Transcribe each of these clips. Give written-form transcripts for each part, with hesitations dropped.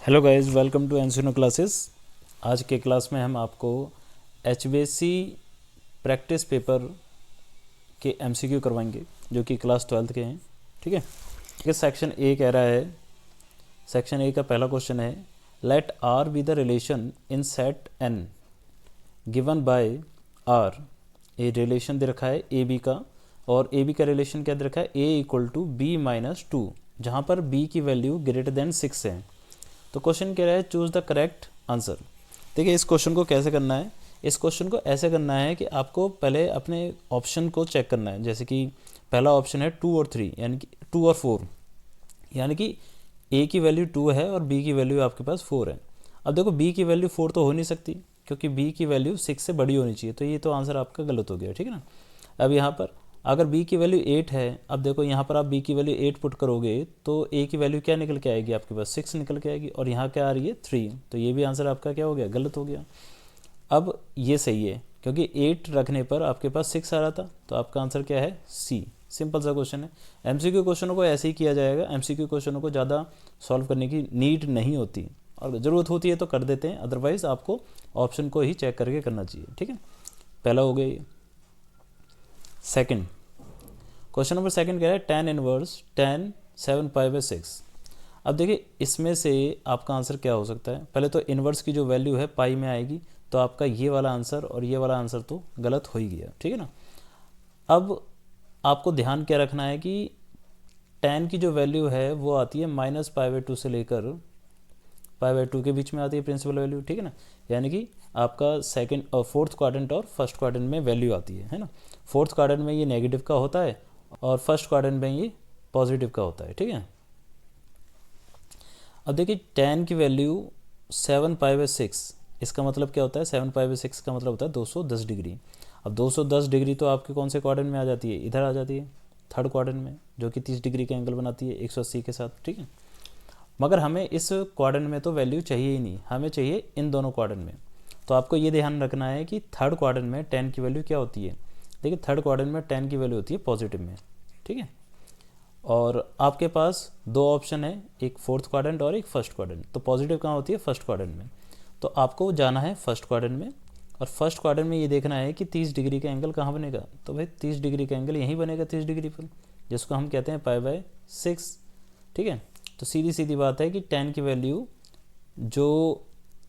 Hello guys, welcome to Encino classes. आज के class में हम आपको एचबीएससी प्रैक्टिस पेपर के एमसीक्यू करवाएंगे जो कि क्लास 12th के हैं। ठीक है, ये सेक्शन ए कह रहा है। सेक्शन ए का पहला क्वेश्चन है, let R be the relation in set N given by R. A relation दे रखा है ए बी का, और ए बी का रिलेशन क्या दे रखा है, ए इक्वल टू बी माइनस 2, जहाँ पर बी की वैल्यू ग्रेटर देन 6 है। तो क्वेश्चन कह रहा है चूज द करेक्ट आंसर। देखिए इस क्वेश्चन को कैसे करना है, इस क्वेश्चन को ऐसे करना है कि आपको पहले अपने ऑप्शन को चेक करना है। जैसे कि पहला ऑप्शन है 2 और 3, यानी कि 2 और 4, यानी कि ए की वैल्यू 2 है और बी की वैल्यू आपके पास 4 है। अब देखो बी की वैल्यू 4 तो हो नहीं सकती, क्योंकि बी की वैल्यू 6 से बड़ी होनी चाहिए, तो ये तो आंसर आपका गलत हो गया। ठीक है ना। अब यहाँ पर अगर b की वैल्यू 8 है, अब देखो यहाँ पर आप b की वैल्यू 8 पुट करोगे तो a की वैल्यू क्या निकल के आएगी, आपके पास 6 निकल के आएगी, और यहाँ क्या आ रही है 3, तो ये भी आंसर आपका क्या हो गया, गलत हो गया। अब ये सही है क्योंकि 8 रखने पर आपके पास 6 आ रहा था, तो आपका आंसर क्या है, सी। सिंपल सा क्वेश्चन है। एमसीक्यू क्वेश्चनों को ऐसे ही किया जाएगा। एमसीक्यू क्वेश्चनों को ज़्यादा सॉल्व करने की नीड नहीं होती, और ज़रूरत होती है तो कर देते हैं, अदरवाइज आपको ऑप्शन को ही चेक करके करना चाहिए। ठीक है, पहला हो गया ये। सेकेंड क्वेश्चन नंबर सेकंड कह रहा है tan inverse tan 7 pi by 6। अब देखिए इसमें से आपका आंसर क्या हो सकता है। पहले तो इनवर्स की जो वैल्यू है पाई में आएगी, तो आपका ये वाला आंसर और ये वाला आंसर तो गलत हो ही गया। ठीक है ना। अब आपको ध्यान क्या रखना है कि tan की जो वैल्यू है वो आती है -π/2 से लेकर π/2 के बीच में आती है प्रिंसिपल वैल्यू। ठीक है ना, यानी कि आपका सेकंड और फोर्थ क्वाड्रेंट और फर्स्ट क्वाड्रेंट में वैल्यू आती है ना। फोर्थ क्वाड्रेंट में ये नेगेटिव का होता है और फर्स्ट क्वाड्रेंट में ये पॉजिटिव का होता है। ठीक है। अब देखिए tan की वैल्यू 7π/6, इसका मतलब क्या होता है, 7π/6 का मतलब होता है 210 डिग्री। अब 210 डिग्री तो आपके कौन से क्वाड्रेंट में आ जाती है, इधर आ जाती है थर्ड क्वाड्रेंट में, जो कि 30 डिग्री का एंगल बनाती है 180 के साथ। ठीक है, मगर हमें इस क्वाड्रेंट में तो वैल्यू चाहिए ही नहीं, हमें चाहिए इन दोनों क्वाड्रेंट में। तो आपको ये ध्यान रखना है कि थर्ड क्वाड्रेंट में tan की वैल्यू क्या होती है। देखिए थर्ड क्वाड्रेंट में tan की वैल्यू होती है पॉजिटिव में। ठीक है, और आपके पास दो ऑप्शन है, एक फोर्थ क्वाड्रेंट और एक फर्स्ट क्वाड्रेंट। तो पॉजिटिव कहाँ होती है, फर्स्ट क्वाड्रेंट में। तो आपको जाना है फर्स्ट क्वाड्रेंट में, और फर्स्ट क्वाड्रेंट में ये देखना है कि 30 डिग्री का एंगल कहाँ बनेगा। तो भाई 30 डिग्री का एंगल यहीं बनेगा 30 डिग्री पर, जिसको हम कहते हैं π/6। ठीक है, तो सीधी सीधी बात है कि tan की वैल्यू जो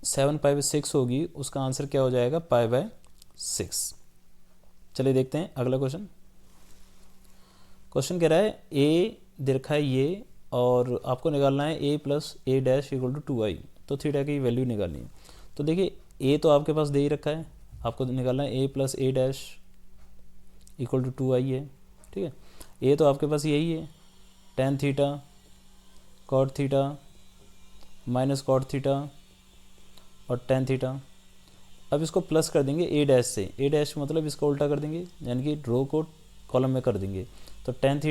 7π/6 होगी उसका आंसर क्या हो जाएगा, π/6। चलिए देखते हैं अगला क्वेश्चन। क्वेश्चन कह रहा है ए दे रखा है ये, और आपको निकालना है a + a' = 2i। तो थीटा की वैल्यू निकालनी है। तो देखिए a तो आपके पास दे ही रखा है, आपको निकालना है a + a' = 2i है। ठीक है, a तो आपके पास यही है, tan theta cot theta minus cot theta और tan थीटा। अब इसको प्लस कर देंगे a' से, a' मतलब इसका उल्टा कर देंगे, यानी कि रो को कॉलम में कर देंगे। तो tan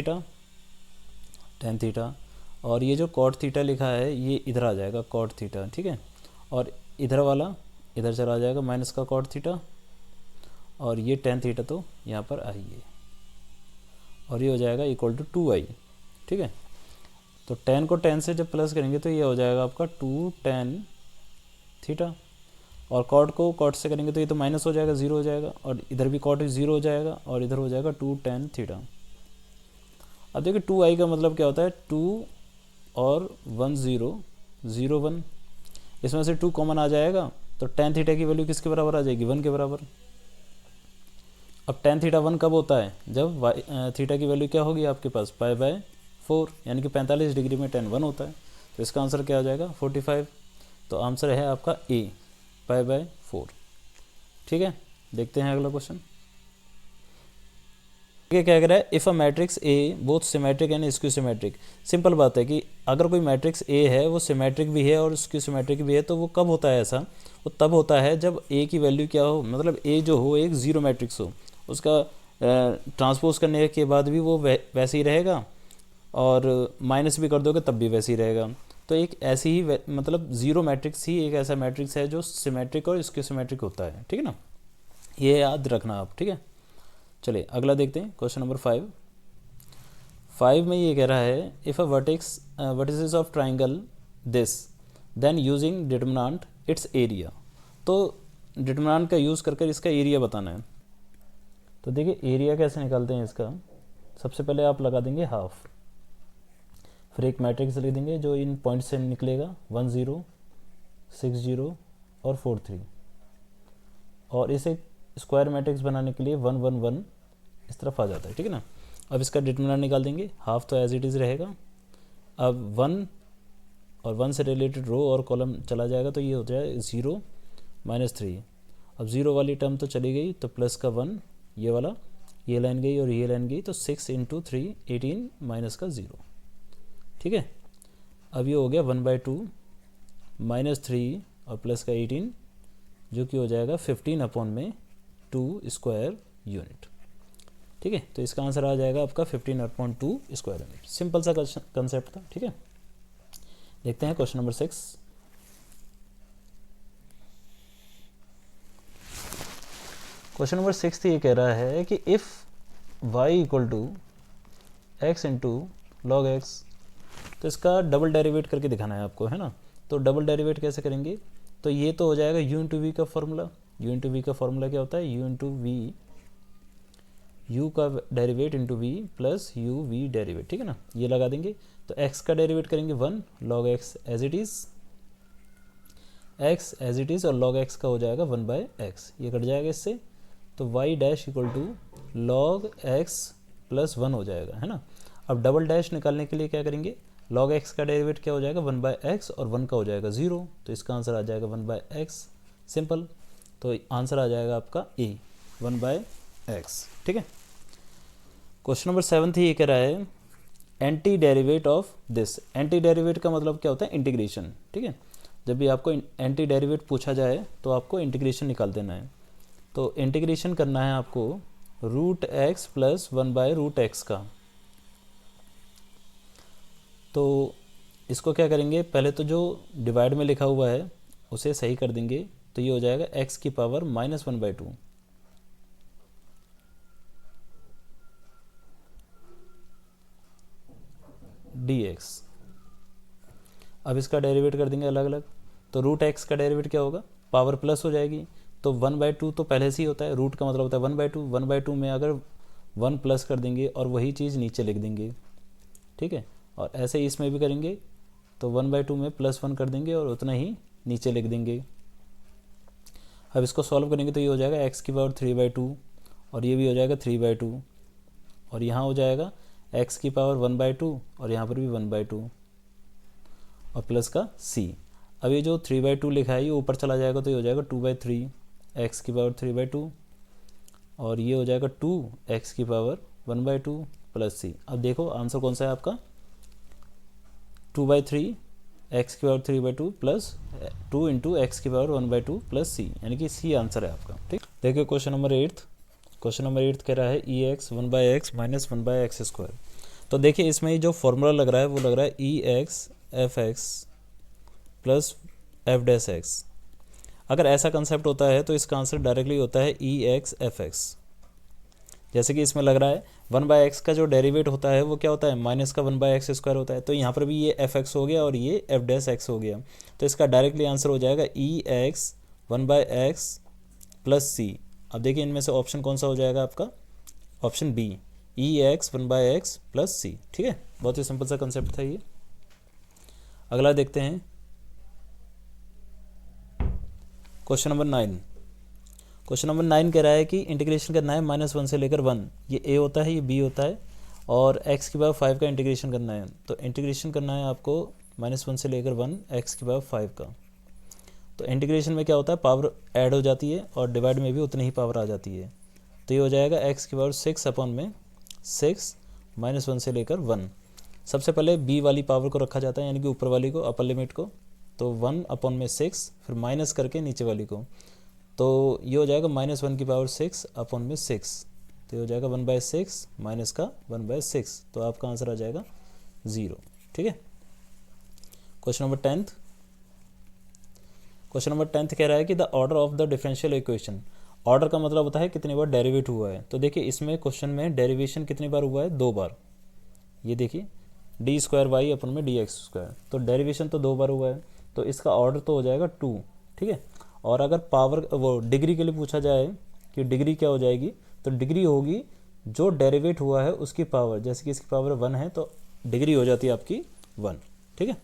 थीटा और ये जो cot थीटा लिखा है ये इधर आ जाएगा cot थीटा। ठीक है, और इधर वाला इधर चला जाएगा माइनस का cot थीटा, और ये tan थीटा तो यहाँ पर आई है, और ये हो जाएगा = 2i। ठीक है, तो tan को tan से जब प्लस करेंगे तो ये हो जाएगा आपका 2 tan थीटा, और cot को cot से करेंगे तो ये तो माइनस हो जाएगा, 0 हो जाएगा, और इधर भी cot 0 हो जाएगा, और इधर हो जाएगा 2 tan थीटा। अब देखिए 2i का मतलब क्या होता है, 2 और 1 0 0 1, इसमें से 2 कॉमन आ जाएगा, तो tan थीटा की वैल्यू किसके बराबर आ जाएगी, 1 के बराबर। अब tan थीटा 1 कब होता है, जब थीटा की वैल्यू क्या होगी आपके पास, π/4, यानी कि 45 डिग्री में tan 1 होता है। तो इसका आंसर क्या हो जाएगा, 45। तो आंसर है आपका ए, π/4। ठीक है, देखते हैं अगला क्वेश्चन। ये क्या कह रहा है, if a matrix A both symmetric and skew symmetric. Simple बात है कि अगर कोई मैट्रिक्स ए है वो सिमेट्रिक भी है और स्क्यू सिमेट्रिक भी है, तो वो कब होता है ऐसा, वो तब होता है जब ए की वैल्यू क्या हो, मतलब ए जो हो एक ज़ीरो मैट्रिक्स हो, उसका ट्रांसपोज करने के बाद भी वो वैसे ही रहेगा, और माइनस भी कर दोगे तब भी वैसे ही रहेगा। तो एक ऐसी ही मतलब ज़ीरो मैट्रिक्स ही एक ऐसा मैट्रिक्स है जो सिमेट्रिक और स्क्यू सिमेट्रिक होता है। ठीक है ना, ये याद रखना आप। ठीक है, चलिए अगला देखते हैं, क्वेश्चन नंबर 5 में ये कह रहा है, if a vertices of triangle this then using determinant its area. तो डिटर्मिनेंट का यूज़ कर इसका एरिया बताना है। तो देखिए एरिया कैसे निकालते हैं इसका, सबसे पहले आप लगा देंगे हाफ, फिर एक मैट्रिक्स लिख देंगे जो इन पॉइंट से निकलेगा 1 0 6 0 और 4 3, और इसे स्क्वायर मैट्रिक्स बनाने के लिए 1 1 1 इस तरफ आ जाता है, ठीक है ना। अब इसका डिटर्मिनेंट निकाल देंगे, हाफ तो एज इट इज़ रहेगा। अब 1 और 1 से रिलेटेड रो और कॉलम चला जाएगा तो ये हो जाएगा 0 -3। अब 0 वाली टर्म तो चली गई तो प्लस का 1, ये वाला, ये लाइन गई और ये लाइन गई, तो 6 × 3 18 माइनस का 0, ठीक है। अब ये हो गया 1/2 -3 और प्लस का 18, जो कि हो जाएगा 15/2 स्क्वायर यूनिट, ठीक है। तो इसका आंसर आ जाएगा आपका 15/2 स्क्वायर यूनिट। सिंपल सा कंसेप्ट था, ठीक है। देखते हैं क्वेश्चन नंबर 6। क्वेश्चन नंबर 6 ये कह रहा है कि if y = x × log x, तो इसका डबल डेरिवेट करके दिखाना है आपको, है ना। तो डबल डेरिवेट कैसे करेंगे, तो ये तो हो जाएगा u × v का फॉर्मूला। u × v का फॉर्मूला क्या होता है, u × v, u का derivative into v plus u v derivative, ठीक है ना। ये लगा देंगे तो x का डेरिवेट करेंगे 1 log x as it is, x as it is, और log x का हो जाएगा 1/x, ये कट जाएगा इससे, तो y dash = log x plus 1 हो जाएगा, है ना। अब डबल डैश निकालने के लिए क्या करेंगे, log x का डेरिवेट क्या हो जाएगा 1/x और 1 का हो जाएगा 0, तो इसका आंसर आ जाएगा 1/x, सिंपल। तो आंसर आ जाएगा आपका ए 1/x, ठीक है। क्वेश्चन नंबर 7 ये कह रहा है anti derivative of this. Anti derivative का मतलब क्या होता है, इंटीग्रेशन, ठीक है। जब भी आपको एंटी डेरिवेट पूछा जाए तो आपको इंटीग्रेशन निकाल देना है। तो इंटीग्रेशन करना है आपको √x + 1/√x का। तो इसको क्या करेंगे, पहले तो जो डिवाइड में लिखा हुआ है उसे सही कर देंगे, तो ये हो जाएगा x की पावर -1/2 dx। अब इसका डेरिवेट कर देंगे अलग अलग, तो √x का डेरिवेट क्या होगा, पावर प्लस हो जाएगी, तो 1/2 तो पहले से ही होता है, रूट का मतलब होता है 1/2, 1/2 में अगर 1 प्लस कर देंगे और वही चीज़ नीचे लिख देंगे, ठीक है। और ऐसे ही इसमें भी करेंगे, तो 1/2 में +1 कर देंगे और उतना ही नीचे लिख देंगे। अब इसको सॉल्व करेंगे तो ये हो जाएगा x की पावर 3/2 और ये भी हो जाएगा 3/2, और यहाँ हो जाएगा x की पावर 1/2 और यहाँ पर भी 1/2 और प्लस का c। अब ये जो 3/2 लिखा है ये ऊपर चला जाएगा तो ये हो जाएगा 2/3 x की पावर 3/2 और ये हो जाएगा 2 x की पावर 1/2 प्लस c। अब देखो आंसर कौन सा है आपका, 2/3 x की पावर 3/2 प्लस 2 × x की पावर 1/2 प्लस c, यानी कि c आंसर है आपका, ठीक। देखिए क्वेश्चन नंबर 8। क्वेश्चन नंबर 8 कह रहा है ex 1/x - 1/x²। तो देखिए इसमें जो फॉर्मूला लग रहा है वो लग रहा है ex fx प्लस f'(x). अगर ऐसा कंसेप्ट होता है तो इसका आंसर डायरेक्टली होता है ex fx। जैसे कि इसमें लग रहा है 1/x का जो डेरिवेट होता है वो क्या होता है, माइनस का 1/x² होता है, तो यहाँ पर भी ये fx हो गया और ये f'(x) हो गया, तो इसका डायरेक्टली आंसर हो जाएगा ex 1/x प्लस c। अब देखिए इनमें से ऑप्शन कौन सा हो जाएगा आपका, option B ex 1/x plus c, ठीक है। बहुत ही सिंपल सा कंसेप्ट था ये। अगला देखते हैं क्वेश्चन नंबर 9। क्वेश्चन नंबर 9 कह रहा है कि इंटीग्रेशन करना है -1 से लेकर 1, ये a होता है ये b होता है, और x की पावर 5 का इंटीग्रेशन करना है। तो इंटीग्रेशन करना है आपको -1 से लेकर 1 x की पावर 5 का। तो इंटीग्रेशन में क्या होता है, पावर ऐड हो जाती है और डिवाइड में भी उतनी ही पावर आ जाती है, तो ये हो जाएगा x की पावर 6/6 -1 से लेकर 1। सबसे पहले b वाली पावर को रखा जाता है, यानी कि ऊपर वाली को, अपर लिमिट को, तो 1/6 फिर माइनस करके नीचे वाली को, तो ये हो जाएगा -1 की पावर 6/6, तो ये हो जाएगा 1/6 माइनस का 1/6, तो आपका आंसर आ जाएगा 0, ठीक है। Question number 10। क्वेश्चन नंबर 10 कह रहा है कि the order of the differential equation. Order का मतलब होता है कितनी बार डेरिवेट हुआ है। तो देखिए इसमें क्वेश्चन में डेरिवेशन कितनी बार हुआ है, 2 बार। ये देखिए d² y/dx², तो डेरिवेशन तो 2 बार हुआ है, तो इसका ऑर्डर तो हो जाएगा 2, ठीक है। और अगर पावर वो डिग्री के लिए पूछा जाए कि डिग्री क्या हो जाएगी, तो डिग्री होगी जो डेरिवेट हुआ है उसकी पावर, जैसे कि इसकी पावर 1 है तो डिग्री हो जाती है आपकी 1, ठीक है।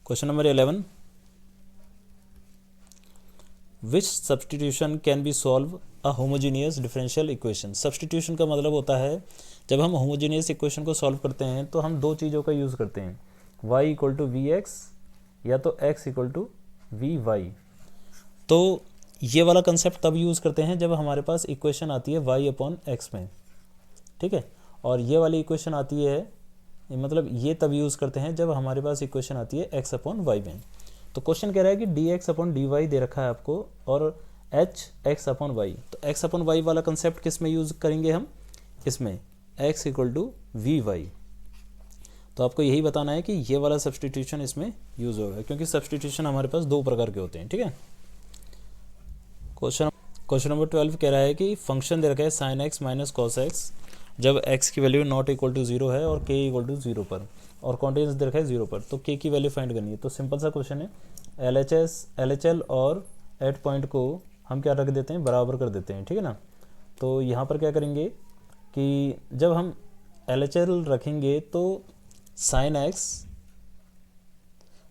Question number 11, which substitution can be solve a homogeneous differential equation. Substitution का मतलब होता है जब हम होमोजीनियस इक्वेशन को सॉल्व करते हैं तो हम दो चीज़ों का यूज़ करते हैं, y equal to V X या तो x equal to V Y. तो ये वाला कंसेप्ट तब यूज़ करते हैं जब हमारे पास इक्वेशन आती है y अपॉन एक्स में, ठीक है। और ये वाली इक्वेशन आती है, मतलब ये तब यूज़ करते हैं जब हमारे पास इक्वेशन आती है x अपॉन वाई में। तो क्वेश्चन कह रहा है कि D X upon D Y दे रखा है आपको और एच एक्स अपॉन वाई। तो एक्स अपॉन वाई वाला कंसेप्ट किस में यूज़ करेंगे हम, इसमें x equal to V Y. तो आपको यही बताना है कि ये वाला सब्सटीट्यूशन इसमें यूज़ होगा, क्योंकि सब्सटीट्यूशन हमारे पास दो प्रकार के होते हैं, ठीक है। क्वेश्चन नंबर 12 कह रहा है कि फंक्शन दे रखा है sign X minus cos x जब x की वैल्यू नॉट इक्वल टू 0 है और k इक्वल टू 0 पर, और कॉन्टिन्यूस दे रखा है 0 पर, तो k की वैल्यू फाइंड करनी है। तो सिंपल सा क्वेश्चन है, LHL और एट पॉइंट को हम क्या रख देते हैं, बराबर कर देते हैं, ठीक है ना। तो यहाँ पर क्या करेंगे कि जब हम LHL रखेंगे तो sine X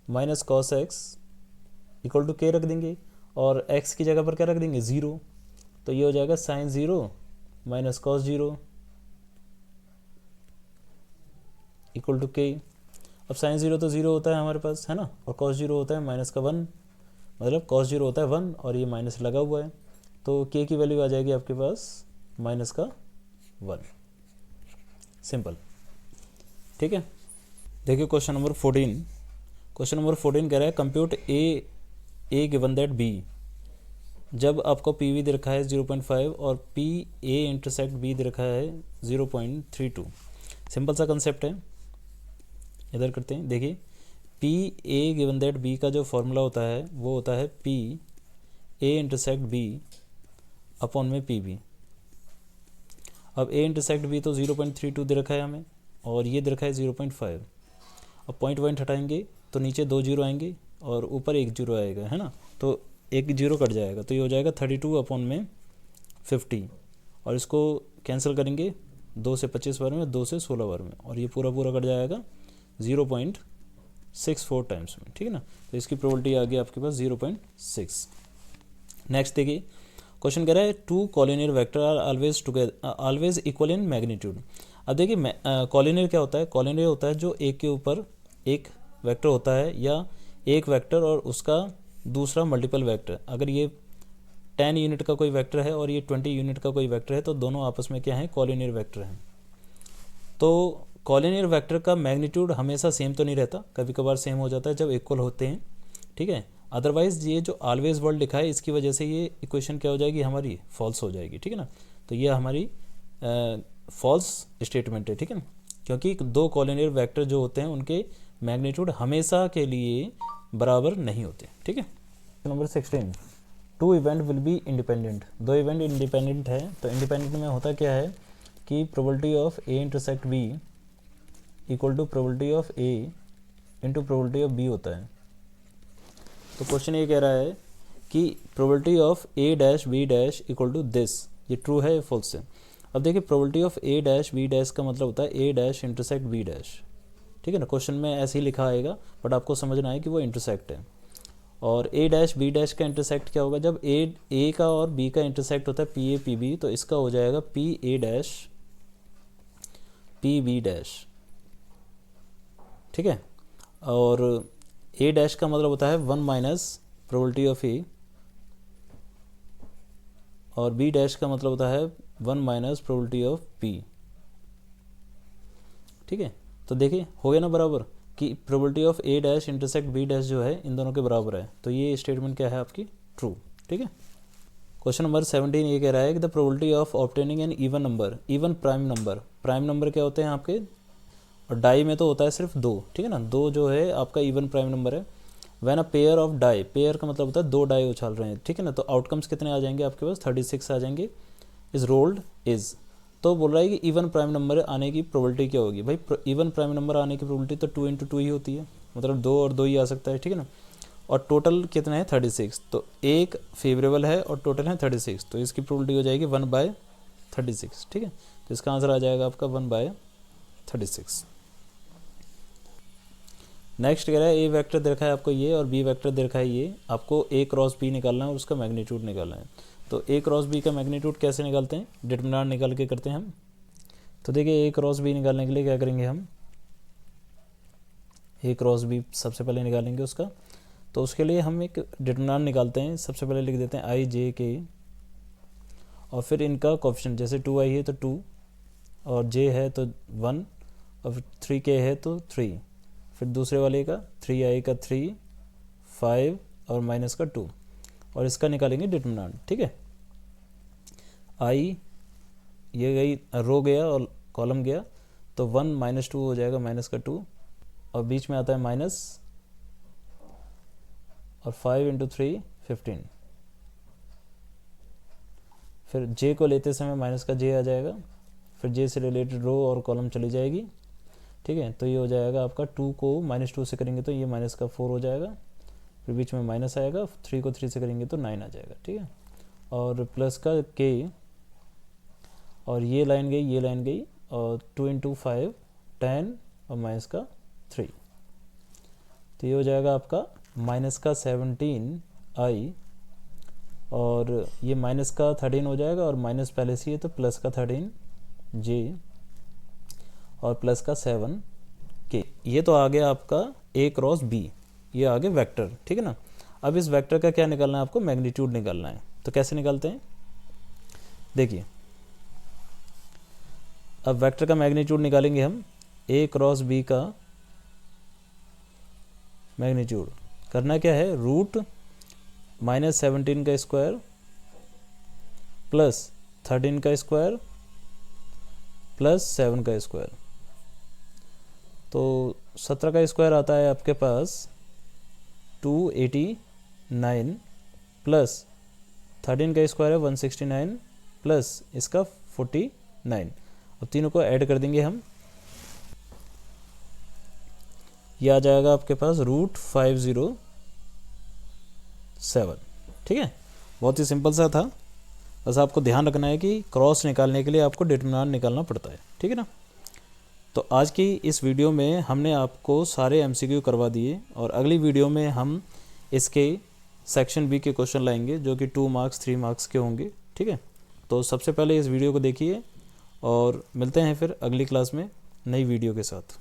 minus cos X equal to k रख देंगे और x की जगह पर क्या रख देंगे, 0। तो ये हो जाएगा sine 0 minus cos 0 equal to k। अब साइन 0 तो 0 होता है हमारे पास, है ना, और कॉस 0 होता है माइनस का 1, मतलब कॉस 0 होता है 1 और ये माइनस लगा हुआ है, तो k की वैल्यू आ जाएगी आपके पास माइनस का 1, सिंपल, ठीक है। देखिए क्वेश्चन नंबर 14। क्वेश्चन नंबर 14 कह रहा है compute A given that B. जब आपको पी वी दे रखा है 0.5 और पी ए इंटरसेक्ट बी दे रखा है 0.32। सिंपल सा कंसेप्ट है, इधर करते हैं। देखिए P A given that B का जो फॉर्मूला होता है वो होता है P A intersect B upon में पी बी। अब ए इंटरसेक्ट बी तो 0.32 दे रखा है हमें और ये दे रखा है 0.5। अब पॉइंट पॉइंट हटाएंगे तो नीचे 2 जीरो आएंगे और ऊपर 1 जीरो आएगा, है ना, तो 1 जीरो कट जाएगा, तो ये हो जाएगा 32 अपॉन में 50 और इसको कैंसिल करेंगे 2 से 25 बार में, 2 से 16 बार में, और ये पूरा पूरा कट जाएगा 0.64 टाइम्स में, ठीक है ना। तो इसकी प्रोबेबिलिटी आ गई आपके पास 0.6। नेक्स्ट देखिए क्वेश्चन कह रहा है two collinear vector are always equal in magnitude. अब देखिए कॉलिनियर क्या होता है, कॉलिनियर होता है जो एक के ऊपर एक वेक्टर होता है या एक वेक्टर और उसका दूसरा मल्टीपल वेक्टर। अगर ये 10 यूनिट का कोई वेक्टर है और ये 20 यूनिट का कोई वेक्टर है तो दोनों आपस में क्या है, कॉलिनियर वेक्टर हैं। तो कॉलिनियर वेक्टर का मैग्नीट्यूड हमेशा सेम तो नहीं रहता, कभी कभार सेम हो जाता है जब इक्वल होते हैं, ठीक है। अदरवाइज ये जो ऑलवेज वर्ड लिखा है इसकी वजह से ये इक्वेशन क्या हो जाएगी, हमारी फॉल्स हो जाएगी, ठीक है ना। तो ये हमारी फॉल्स स्टेटमेंट है, ठीक है ना, क्योंकि दो कॉलिनियर वेक्टर जो होते हैं उनके मैग्नीट्यूड हमेशा के लिए बराबर नहीं होते, ठीक है। Number 16 two event will be independent. दो इवेंट इंडिपेंडेंट है, तो इंडिपेंडेंट में होता क्या है कि probability of A intersect B equal to probability of A into probability of B होता है। तो क्वेश्चन ये कह रहा है कि probability of A dash B dash equal to this, ये ट्रू है या फॉल्स है। अब देखिए probability of A dash B dash का मतलब होता है ए डैश इंटरसेक्ट बी डैश, ठीक है ना। क्वेश्चन में ऐसे ही लिखा आएगा बट आपको समझना है कि वो इंटरसेक्ट है। और ए डैश बी डैश का इंटरसेक्ट क्या होगा, जब ए का और बी का इंटरसेक्ट होता है पी ए पी बी, तो इसका हो जाएगा P A dash P B dash, ठीक है। और ए डैश का मतलब होता है 1 माइनस प्रोबेबिलिटी ऑफ ए और बी डैश का मतलब होता है 1 माइनस प्रोबेबिलिटी ऑफ बी, ठीक है। तो देखिए हो गया ना बराबर कि probability of A dash intersect B dash जो है इन दोनों के बराबर है, तो ये स्टेटमेंट क्या है आपकी, ट्रू, ठीक है। क्वेश्चन नंबर 17 ये कह रहा है कि the probability of obtaining an even number, even prime number. Prime number क्या होते हैं आपके, और डाई में तो होता है सिर्फ 2, ठीक है ना, 2 जो है आपका इवन प्राइम नंबर है। When a pair of die, pair का मतलब होता है 2 डाई उछाल रहे हैं, ठीक है ना, तो आउटकम्स कितने आ जाएंगे आपके पास, 36 आ जाएंगे। इज रोल्ड इज, तो बोल रहा है कि इवन प्राइम नंबर आने की प्रोबेबिलिटी क्या होगी। भाई इवन प्राइम नंबर आने की प्रोबेबिलिटी तो 2 × 2 ही होती है, मतलब 2 और 2 ही आ सकता है, ठीक है ना। और टोटल कितना है 36, तो एक फेवरेबल है और टोटल है 36, तो इसकी प्रोबेबिलिटी हो जाएगी 1/36, ठीक है। तो इसका आंसर आ जाएगा आपका 1/36। नेक्स्ट कह रहा है ए वेक्टर दे रखा है आपको ये और बी वेक्टर दे रखा है ये, आपको ए क्रॉस बी निकालना है और उसका मैग्नीट्यूड निकालना है। तो ए क्रॉस बी का मैग्नीट्यूड कैसे निकालते हैं, डिटरमिनेंट निकाल के करते हैं हम। तो देखिए ए क्रॉस बी निकालने के लिए क्या करेंगे हम, ए क्रॉस बी सबसे पहले निकालेंगे उसका। तो उसके लिए हम एक डिटरमिनेंट निकालते हैं, सबसे पहले लिख देते हैं आई जे के और फिर इनका कोएफिशिएंट, जैसे 2i है तो 2 और j है तो 1 और फिर 3k है तो 3, फिर दूसरे वाले का 3i का 3, 5 और माइनस का 2 और इसका निकालेंगे डिटरमिनेंट, ठीक है। i ये गई रो गया और कॉलम गया, तो 1 - 2 हो जाएगा माइनस का 2 और बीच में आता है माइनस और 5 × 3 15, फिर j को लेते समय माइनस का j आ जाएगा, फिर j से रिलेटेड रो और कॉलम चली जाएगी, ठीक है। तो ये हो जाएगा आपका 2 को -2 से करेंगे तो ये माइनस का 4 हो जाएगा, फिर बीच में माइनस आएगा, 3 को 3 से करेंगे तो 9 आ जाएगा, ठीक है। और प्लस का k और ये लाइन गई ये लाइन गई और 2 × 5 10 और माइनस का 3, तो ये हो जाएगा आपका माइनस का 17i और ये माइनस का 13 हो जाएगा और माइनस पहले से ही है तो प्लस का 13j और प्लस का 7k। ये तो आ गया आपका a क्रॉस b, ये आ गया वेक्टर, ठीक है ना। अब इस वेक्टर का क्या निकालना है आपको, मैग्नीट्यूड निकालना है। तो कैसे निकालते हैं, देखिए अब वेक्टर का मैग्नीट्यूड निकालेंगे हम, a क्रॉस b का मैग्नीट्यूड करना क्या है, रूट -17 का स्क्वायर प्लस 13 का स्क्वायर प्लस 7 का स्क्वायर, तो 17 का स्क्वायर आता है आपके पास 289 प्लस 13 का स्क्वायर है 169 प्लस इसका 49, और तीनों को ऐड कर देंगे हम, ये आ जाएगा आपके पास √507, ठीक है। बहुत ही सिंपल सा था, बस आपको ध्यान रखना है कि क्रॉस निकालने के लिए आपको डिटरमिनेंट निकालना पड़ता है, ठीक है ना। तो आज की इस वीडियो में हमने आपको सारे MCQ करवा दिए और अगली वीडियो में हम इसके सेक्शन बी के क्वेश्चन लाएंगे जो कि 2 मार्क्स 3 मार्क्स के होंगे, ठीक है। तो सबसे पहले इस वीडियो को देखिए और मिलते हैं फिर अगली क्लास में नई वीडियो के साथ।